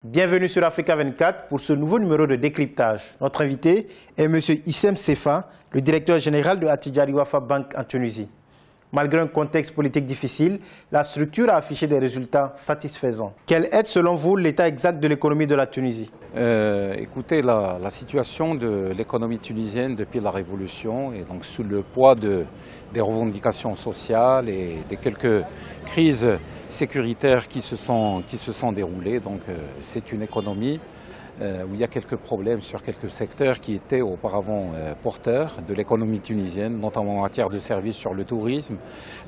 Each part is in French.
Bienvenue sur Africa 24 pour ce nouveau numéro de décryptage. Notre invité est M. Hissem Sefa, le directeur général de Attijari Wafa Bank en Tunisie. Malgré un contexte politique difficile, la structure a affiché des résultats satisfaisants. Quel est selon vous l'état exact de l'économie de la Tunisie? Écoutez, la situation de l'économie tunisienne depuis la Révolution est donc sous le poids des revendications sociales et des quelques crises sécuritaires qui se sont déroulées. Donc c'est une économie où il y a quelques problèmes sur quelques secteurs qui étaient auparavant porteurs de l'économie tunisienne, notamment en matière de services sur le tourisme,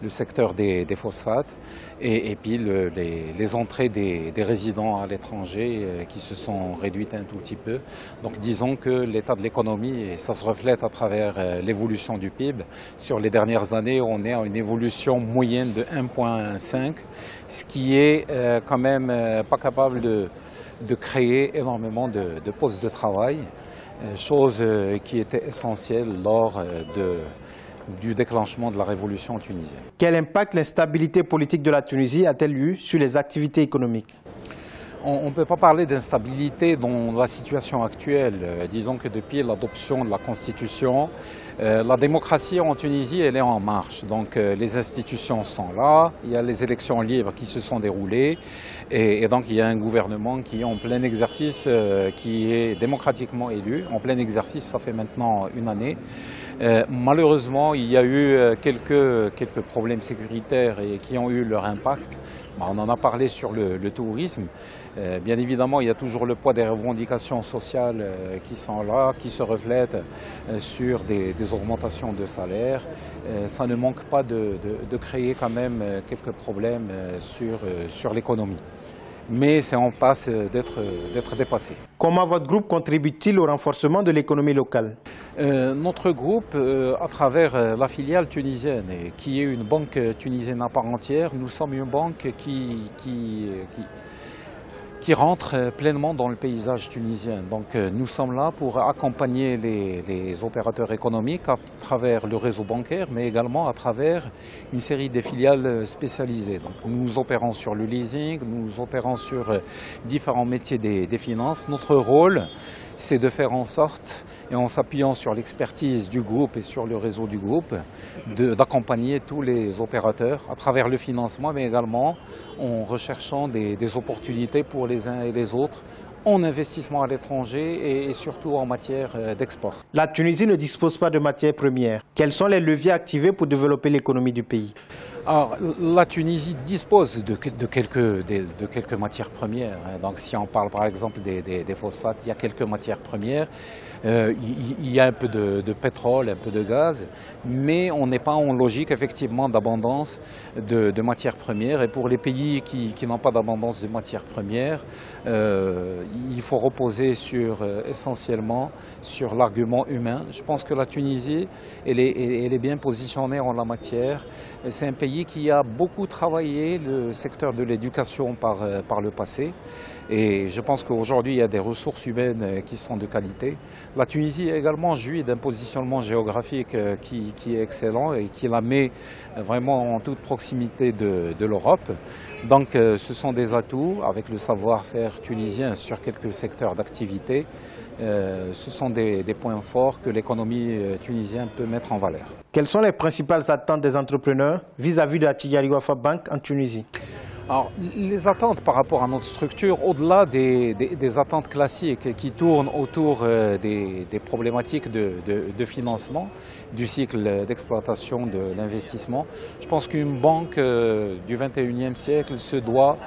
le secteur des phosphates et puis les entrées des résidents à l'étranger qui se sont réduites un tout petit peu. Donc disons que l'état de l'économie, et ça se reflète à travers l'évolution du PIB, sur les dernières années on est à une évolution moyenne de 1,5, ce qui est quand même pas capable de créer énormément de postes de travail, chose qui était essentielle lors du déclenchement de la révolution tunisienne. Quel impact l'instabilité politique de la Tunisie a-t-elle eu sur les activités économiques? On ne peut pas parler d'instabilité dans la situation actuelle. Disons que depuis l'adoption de la Constitution, la démocratie en Tunisie elle est en marche. Donc les institutions sont là, il y a les élections libres qui se sont déroulées et donc il y a un gouvernement qui est en plein exercice, qui est démocratiquement élu. En plein exercice, ça fait maintenant une année. Malheureusement, il y a eu quelques problèmes sécuritaires et qui ont eu leur impact. On en a parlé sur le tourisme. Bien évidemment, il y a toujours le poids des revendications sociales qui sont là, qui se reflètent sur des augmentations de salaire. Ça ne manque pas de créer quand même quelques problèmes sur l'économie. Mais c'est en passe d'être dépassé. Comment votre groupe contribue-t-il au renforcement de l'économie locale? Notre groupe, à travers la filiale tunisienne, qui est une banque tunisienne à part entière, nous sommes une banque qui rentre pleinement dans le paysage tunisien. Donc nous sommes là pour accompagner les opérateurs économiques à travers le réseau bancaire, mais également à travers une série de filiales spécialisées. Donc nous opérons sur le leasing, nous opérons sur différents métiers des finances. Notre rôle, c'est de faire en sorte, et en s'appuyant sur l'expertise du groupe et sur le réseau du groupe, d'accompagner tous les opérateurs à travers le financement, mais également en recherchant des opportunités pour les uns et les autres, en investissement à l'étranger et surtout en matière d'export. La Tunisie ne dispose pas de matières premières. Quels sont les leviers activés pour développer l'économie du pays? Alors, la Tunisie dispose de quelques matières premières. Donc, si on parle par exemple des phosphates, il y a quelques matières premières. Il y a un peu de pétrole, un peu de gaz, mais on n'est pas en logique effectivement d'abondance de matières premières. Et pour les pays qui n'ont pas d'abondance de matières premières, il faut reposer essentiellement sur l'argument humain. Je pense que la Tunisie, elle est bien positionnée en la matière. C'est un pays qui a beaucoup travaillé le secteur de l'éducation par le passé. Et je pense qu'aujourd'hui, il y a des ressources humaines qui sont de qualité. La Tunisie également jouit d'un positionnement géographique qui est excellent et qui la met vraiment en toute proximité de l'Europe. Donc ce sont des atouts avec le savoir-faire tunisien sur quelques secteurs d'activité. Ce sont des points forts que l'économie tunisienne peut mettre en valeur. Quelles sont les principales attentes des entrepreneurs vis-à-vis de Attijari Wafa Bank en Tunisie? Alors, les attentes par rapport à notre structure, au-delà des attentes classiques qui tournent autour des problématiques de financement, du cycle d'exploitation de l'investissement, je pense qu'une banque du 21e siècle se doit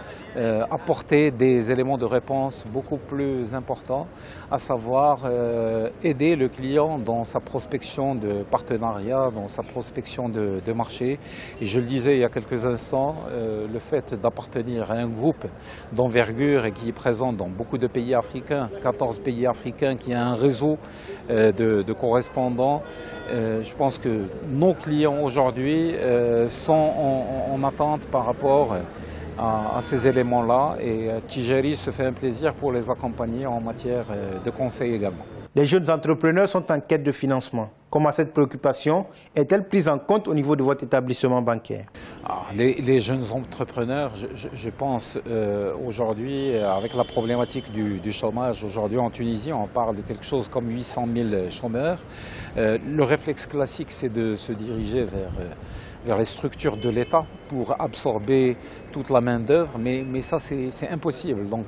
apporter des éléments de réponse beaucoup plus importants, à savoir aider le client dans sa prospection de partenariat, dans sa prospection de marché. Et je le disais il y a quelques instants, le fait d'appartenir à un groupe d'envergure et qui est présent dans beaucoup de pays africains, 14 pays africains, qui a un réseau de correspondants, je pense que nos clients aujourd'hui sont en attente par rapport à ces éléments-là et Attijari se fait un plaisir pour les accompagner en matière de conseil également. Les jeunes entrepreneurs sont en quête de financement. Comment cette préoccupation est-elle prise en compte au niveau de votre établissement bancaire? Les jeunes entrepreneurs, je pense aujourd'hui, avec la problématique du chômage, aujourd'hui en Tunisie, on parle de quelque chose comme 800 000 chômeurs. Le réflexe classique, c'est de se diriger vers les structures de l'État pour absorber toute la main-d'œuvre, mais ça c'est impossible. Donc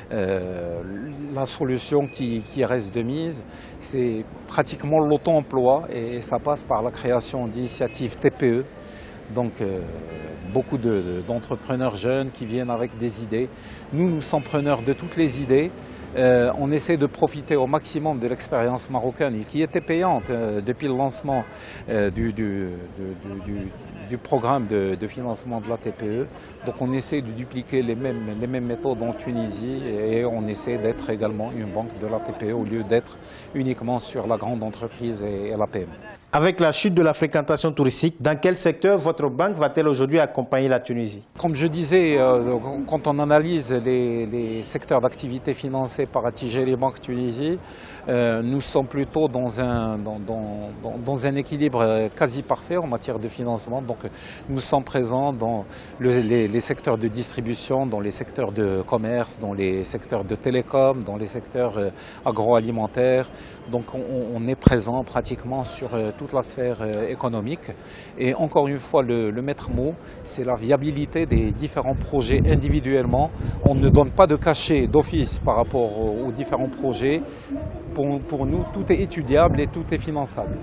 la solution qui reste de mise, c'est pratiquement l'auto-emploi et ça passe par la création d'initiatives TPE. Donc beaucoup d'entrepreneurs jeunes qui viennent avec des idées. Nous sommes preneurs de toutes les idées. On essaie de profiter au maximum de l'expérience marocaine qui était payante depuis le lancement du programme de financement de la TPE. Donc on essaie de dupliquer les mêmes méthodes en Tunisie et on essaie d'être également une banque de la TPE au lieu d'être uniquement sur la grande entreprise et la PME. Avec la chute de la fréquentation touristique, dans quel secteur votre banque va-t-elle aujourd'hui accompagner la Tunisie? Comme je disais, quand on analyse les secteurs d'activité financés par Attijari Banque Tunisie, nous sommes plutôt dans un équilibre quasi parfait en matière de financement. Donc nous sommes présents dans les secteurs de distribution, dans les secteurs de commerce, dans les secteurs de télécom, dans les secteurs agroalimentaires. Donc on est présent pratiquement sur toute la sphère économique. Et encore une fois, le maître mot, c'est la viabilité des différents projets individuellement. On ne donne pas de cachet d'office par rapport aux différents projets. Pour nous, tout est étudiable et tout est finançable.